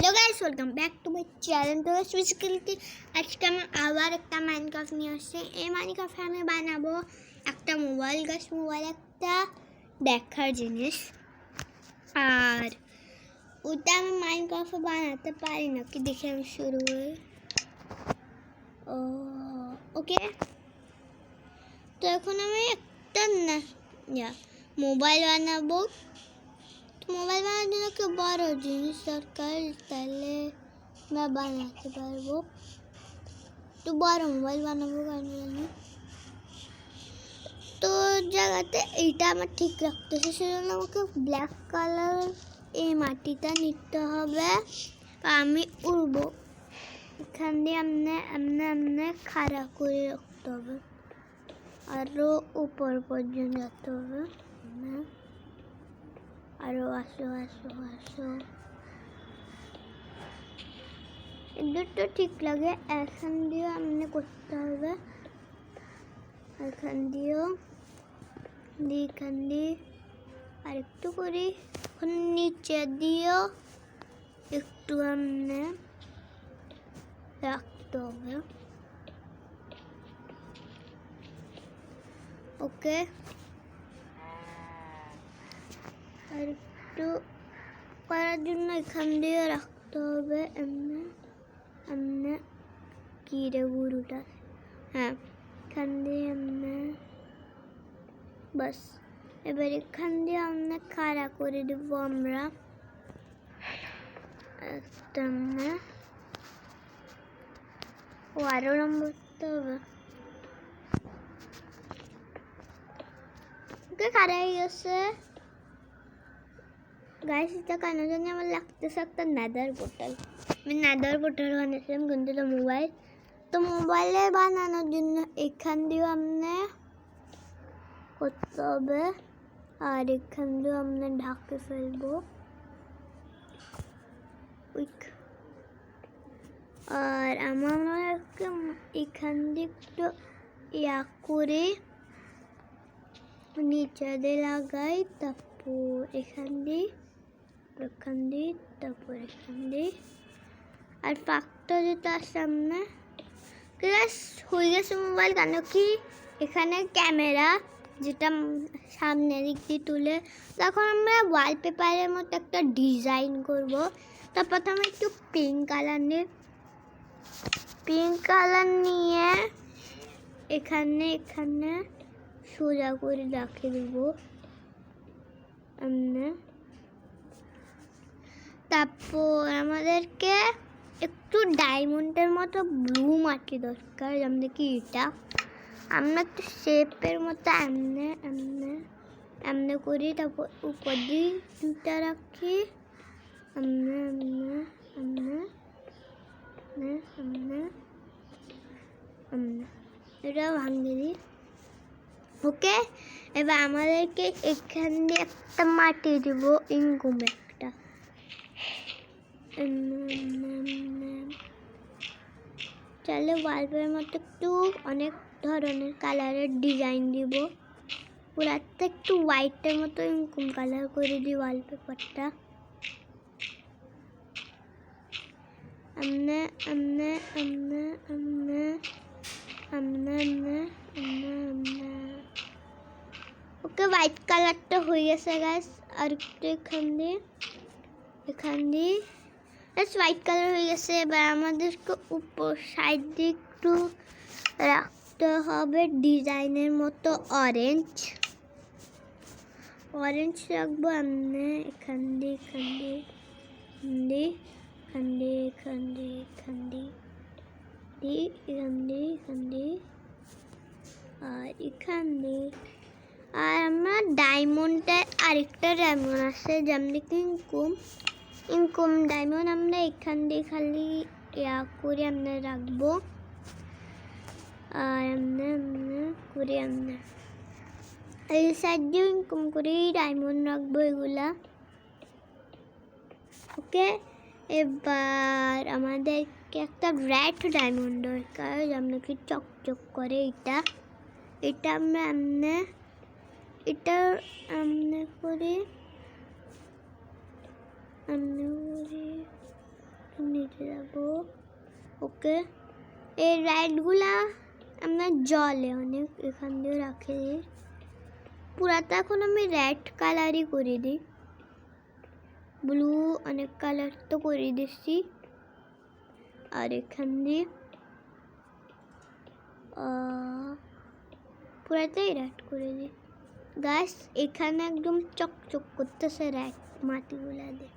Hello guys, welcome back to my channel. তো basically আজকে আমি আবার একটা মাইনক্রাফট নিয়ে আসছি। এই মাইনক্রাফটে আমি বানাবো একটা মোবাইল। গাছ মোবাইল একটা দেখার জিনিস, আর ওটা আমি মাইনক্রাফটে বানাতে পারি না। কি দেখে আমি শুরু করি। ওকে, তো এখন আমি একটা মোবাইল বানাবো। মোবাইল বানানোর জন্য একটু বড় জিনিস দরকার, তাহলে আমরা বানাতে পারবো। একটু বড় মোবাইল বানাবো কারণ তো জায়গাতে এইটা আমার ঠিক রাখতেছে, সেজন্য আমাকে ব্ল্যাক কালার এই মাটিটা নিতে হবে। আমি উড়বো, এখান দিয়ে এমনি খাড়া করে রাখতে হবে, আরও উপর পর্যন্ত যেতে হবে। আরো আসো দুটো ঠিক লাগে। এখান দিয়েও এমনি করতে হবে, এখান দিয়েও এখান দিয়ে আর একটু করি। এখন নিচে দিয়েও একটু এমনি রাখতে হবে। ওকে, আর একটু করার জন্য এখান দিয়ে রাখতে হবে এমনি এমনি। কি রে গুরুটা, হ্যাঁ এখান দিয়ে এমনি, বাস। এবার এখান দিয়ে আমরা খাড়া করে দেবো আমরা এমনি। ও আরো লম্বা করতে হবে। ওকে, খাড়া হয়ে গেছে। গাইস, এটা কেন জানি আমার লাগতেছে একটা নেদার পোর্টাল। আমি নেদার পোর্টাল বানিয়েছিলাম, কিন্তু এটা মোবাইল। তো মোবাইলে বানানোর জন্য এখান দিয়েও আপনি করতে হবে, আর এখান দিয়েও আপনি ঢাকে ফেলবো। আর আমার এখান দিয়ে একটু করে নিচে দিয়ে লাগাই, তারপর এখান দিয়ে তারপর এখান দিয়ে, আর ফাঁকটা যেটা সামনে হয়ে গেছে মোবাইল। কেন কি এখানে ক্যামেরা যেটা সামনের দিক দিয়ে তুলে, তখন আমরা ওয়ালপেপারের মতো একটা ডিজাইন করব। তো প্রথমে একটু পিঙ্ক কালার নিয়ে এখানে সোজা করে রাখে দেবো এমনি। তারপর আমাদেরকে একটু ডায়মন্ডের মতো ব্লু মাটি দরকার, যেমন কি এটা আমরা একটু শেপের মতো এমনি করি। তারপর উপর দিয়ে দুটা রাখি এটা ভাঙিয়ে দিই। ওকে, এবার আমাদেরকে এখান দিয়ে একটা মাটি দিব, ইনকুম একটা চাইলে ওয়ালপেপারের মতো একটু অনেক ধরনের কালারের ডিজাইন দিব। পুরাটা একটু হোয়াইটের মতো ইনকুম কালার করে দিই ওয়ালপেপারটা। ওকে, হোয়াইট কালারটা হয়ে গেছে গাইস। আর একটু এখান দিয়ে হোয়াইট কালার হয়ে গেছে। এবার আমাদেরকে উপর সাইড দিয়ে একটু রাখতে হবে ডিজাইনের মতো অরেঞ্জ রাখবো। এমনি এখান দিয়ে আর এখান দিয়ে। আর আমরা ডায়মন্ডের আরেকটা ডায়মন্ড আছে, যেমন ইনকুম ডায়মন্ড আমরা এখান দিয়ে খালি করে আমরা রাখবো। আর এমনি করে আমরা এই সাইড দিয়ে ইনকুম করে ডায়মন্ড রাখবো এগুলা। ওকে, এবার আমাদেরকে একটা রেড ডায়মন্ড দরকার, যেমন কি চকচক করে। এটা আমরা এমনি করে ওকে, এই রাইডগুলা আমরা জলে অনেক এখান দিয়ে রাখে দিই। পুরাটা এখন আমি রেড কালারই করে দিই, ব্লু অনেক কালার তো করে দিচ্ছি। আর এখান দিয়ে পুরাটাই রেড করে দিই। গাছ এখানে একদম চকচক করতেছে রেড মাটিগুলা দিয়ে,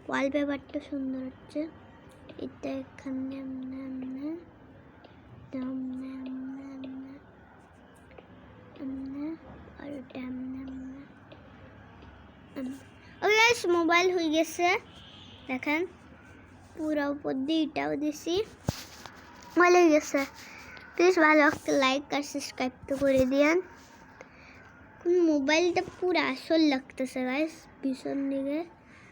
ওয়ালপেপারটা সুন্দর হচ্ছে। এটা এখানে মোবাইল হয়ে গেছে দেখেন, পুরো উপর দিয়ে এটাও দিছি, ভালো হয়ে গেছে। প্লিজ ভালো একটা লাইক আর সাবস্ক্রাইব তো করে দিয়েন। মোবাইলটা পুরো আসল লাগতেছে গাইস ভীষণ দিকে।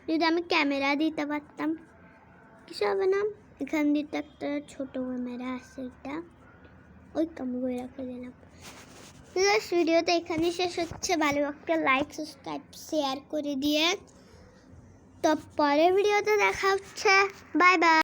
যদি আমি ক্যামেরা দিতে পারতাম কিছু হবে না। এখান দিতে একটা ছোট ক্যামেরা আছে, এটা ওই কাম করে রেখে দিলাম। ভিডিওটা এখানেই শেষ হচ্ছে। ভালো একটা লাইক সাবস্ক্রাইব শেয়ার করে দিয়ে তো পরের ভিডিওতে দেখা হচ্ছে। Bye bye.